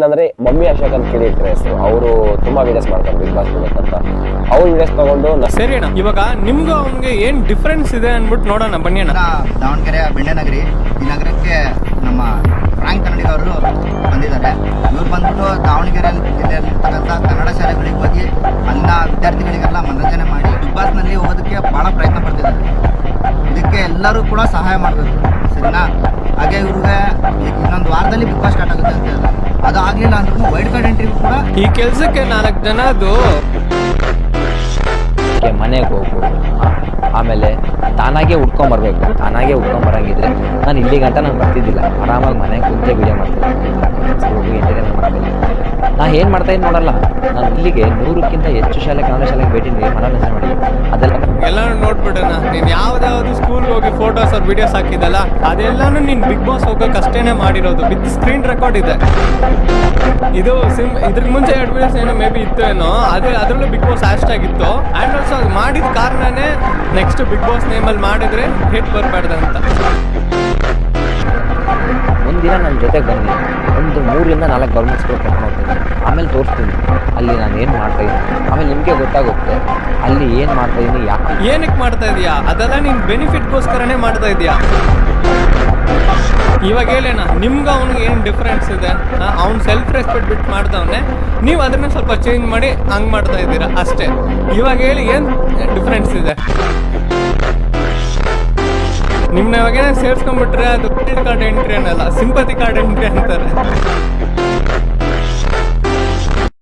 ಅಂದ್ರೆ ಮಮ್ಮಿ ಅಶೋಕ್ ಅಂತ ಕೇಳಿಟ್ರೆ ಹೆಸರು. ಅವರು ತುಂಬಾ ವಿಡಿಯೋಸ್ ಮಾಡ್ತಾರೆ ಬಿಗ್ ಬಾಸ್ ಅಂತ. ಅವ್ರ ವಿಡಿಯೋಸ್ ತಗೊಂಡು ಸರಿ ಅಣ್ಣ, ಇವಾಗ ನಿಮ್ಗೂ ಅವ್ನಿಗೆ ಏನ್ ಡಿಫ್ರೆನ್ಸ್ ಇದೆ ಅನ್ಬಿಟ್ಟು ನೋಡೋಣ ಬನ್ನಿ ಅಣ್ಣ. ದಾವಣಗೆರೆ ಬೆಣ್ಣೆನಗರಿ, ಈ ನಗರಕ್ಕೆ ನಮ್ಮ ಫ್ರಾಂಕ್ ಕನ್ನಡಿಗರು ಬಂದಿದ್ದಾರೆ. ಇವ್ರು ಬಂದ್ಬಿಟ್ಟು ದಾವಣಗೆರೆ ಜಿಲ್ಲೆಯಲ್ಲಿರ್ತಕ್ಕಂಥ ಕನ್ನಡ ಶಾಲೆಗಳಿಗೆ ಹೋಗಿ ಅಲ್ಲಿನ ವಿದ್ಯಾರ್ಥಿಗಳಿಗೆಲ್ಲ ಮನರಂಜನೆ ಮಾಡಿ ಬಿಗ್ ಬಾಸ್ನಲ್ಲಿ ಹೋಗೋದಕ್ಕೆ ಭಾಳ ಪ್ರಯತ್ನ ಪಡ್ತಿದ್ದಾರೆ. ಇದಕ್ಕೆ ಎಲ್ಲರೂ ಕೂಡ ಸಹಾಯ ಮಾಡಬೇಕು, ಸರಿನಾ? ಹಾಗೆ ಇವ್ರಿಗೆ ಇನ್ನೊಂದು ವಾರದಲ್ಲಿ ಬಿಗ್ ಬಾಸ್ ಸ್ಟಾರ್ಟ್ ಆಗುತ್ತೆ ಅಂತ ಹೇಳಿ, ಅದು ಆಗಲಿಲ್ಲ ಅಂದ್ರೂ ವೈಲ್ಡ್ ಕಾರ್ಡ್ ಎಂಟ್ರಿ ಕೂಡ ಈ ಕೆಲ್ಸಕ್ಕೆ 4 ಜನದು ಮನೆಗೆ ಹೋಗು, ಆಮೇಲೆ ತಾನಾಗೆ ಉಟ್ಕೊಂಬರ್ಬೇಕು. ತಾನಾಗೆ ಉಟ್ಕೊಂಬರಂಗಿದ್ರೆ ನಾನು ಇಲ್ಲಿ ಗಂಟ ನಾನು ಬರ್ತಿದ್ದಿಲ್ಲ, ಆರಾಮಾಗಿ ಮನೆಗೆ ಕುಂತೆ ವಿಡಿಯೋ ಮಾಡ್ತಿದ್ದೆ. ನಾ ಏನು ಮಾಡ್ತಾಯಿದ್ದು ನೋಡಲ್ಲ, ನಾನು ಇಲ್ಲಿಗೆ 100ಕ್ಕಿಂತ ಹೆಚ್ಚು ಕನ್ನಡ ಶಾಲೆಗೆ ಭೇಟಿ ನೀಡಿ ಮನರಂಜನೆ ಮಾಡಿ ಅದೆಲ್ಲ ಎಲ್ಲಾನು ನೋಡ್ಬಿಡೋಣ. ನೀನ್ ಯಾವ್ದಾವ್ದು ಸ್ಕೂಲ್ಗೆ ಹೋಗಿ ಫೋಟೋಸ್ ಅವ್ರ ವಿಡಿಯೋಸ್ ಹಾಕಿದಲ್ಲ, ಅದೆಲ್ಲಾನು ನೀನ್ ಬಿಗ್ ಬಾಸ್ ಹೋಗಕ್ಕೆ ಅಷ್ಟೇನೆ ಮಾಡಿರೋದು. ವಿತ್ ಸ್ಕ್ರೀನ್ ರೆಕಾರ್ಡ್ ಇದೆ ಇದು. ಇದ್ರ ಮುಂಚೆ 2 ವಿಡಿಯೋಸ್ ಏನೋ ಮೇ ಬಿ ಇತ್ತು ಏನೋ, ಅದರಲ್ಲೂ ಬಿಗ್ ಬಾಸ್ ಹ್ಯಾಶ್ ಟ್ಯಾಗ್ ಇತ್ತು. ಆ್ಯಂಡ್ ಆಲ್ಸೋ ಅದು ಮಾಡಿದ ಕಾರಣನೇ ನೆಕ್ಸ್ಟ್ ಬಿಗ್ ಬಾಸ್ ನೇಮಲ್ಲಿ ಮಾಡಿದ್ರೆ ಹಿಟ್ ಬರಬಾರ್ದಂತ. ಒಂದಿನ ನನ್ನ ಜೊತೆಗೆ ಬನ್ನಿ, ಒಂದು 3ರಿಂದ 4 ಗೌರ್ಮೆಂಟ್ ಸ್ಕೂಲ್ ಕರ್ಕೊಂಡು ಹೋಗ್ತೀನಿ, ಆಮೇಲೆ ತೋರಿಸ್ತೀನಿ ಅಲ್ಲಿ ನಾನು ಏನು ಮಾಡ್ತಾಯಿದ್ದೀನಿ. ಆಮೇಲೆ ನಿಮಗೆ ಗೊತ್ತಾಗುತ್ತೆ ಅಲ್ಲಿ ಏನು ಮಾಡ್ತಾಯಿದ್ದೀನಿ, ಏನಕ್ಕೆ ಮಾಡ್ತಾ ಇದೀಯಾ, ಅದೆಲ್ಲ ನೀನು ಬೆನಿಫಿಟ್ಗೋಸ್ಕರನೇ ಮಾಡ್ತಾ ಇದೀಯಾ. ಇವಾಗ ಹೇಳೋಣ, ನಿಮ್ಗೆ ಅವ್ನಿಗೆ ಏನು ಡಿಫ್ರೆನ್ಸ್ ಇದೆ? ಅವ್ನು ಸೆಲ್ಫ್ ರೆಸ್ಪೆಕ್ಟ್ ಬಿಟ್ಟು ಮಾಡ್ದವನೇ, ನೀವು ಅದನ್ನ ಸ್ವಲ್ಪ ಚೇಂಜ್ ಮಾಡಿ ಹಂಗೆ ಮಾಡ್ತಾ ಇದ್ದೀರಾ ಅಷ್ಟೇ. ಇವಾಗ ಹೇಳಿ ಏನು ಡಿಫ್ರೆನ್ಸ್ ಇದೆ? ನಿಮ್ಮನ್ನ ಇವಾಗೇನೋ ಸೇರಿಸ್ಕೊಂಡ್ಬಿಟ್ರೆ ಅದು ಕ್ರೆಡಿಟ್ ಕಾರ್ಡ್ ಎಂಟ್ರಿ ಅನ್ನಲ್ಲ, ಸಿಂಪತಿ ಕಾರ್ಡ್ ಎಂಟ್ರಿ ಅಂತಾರೆ.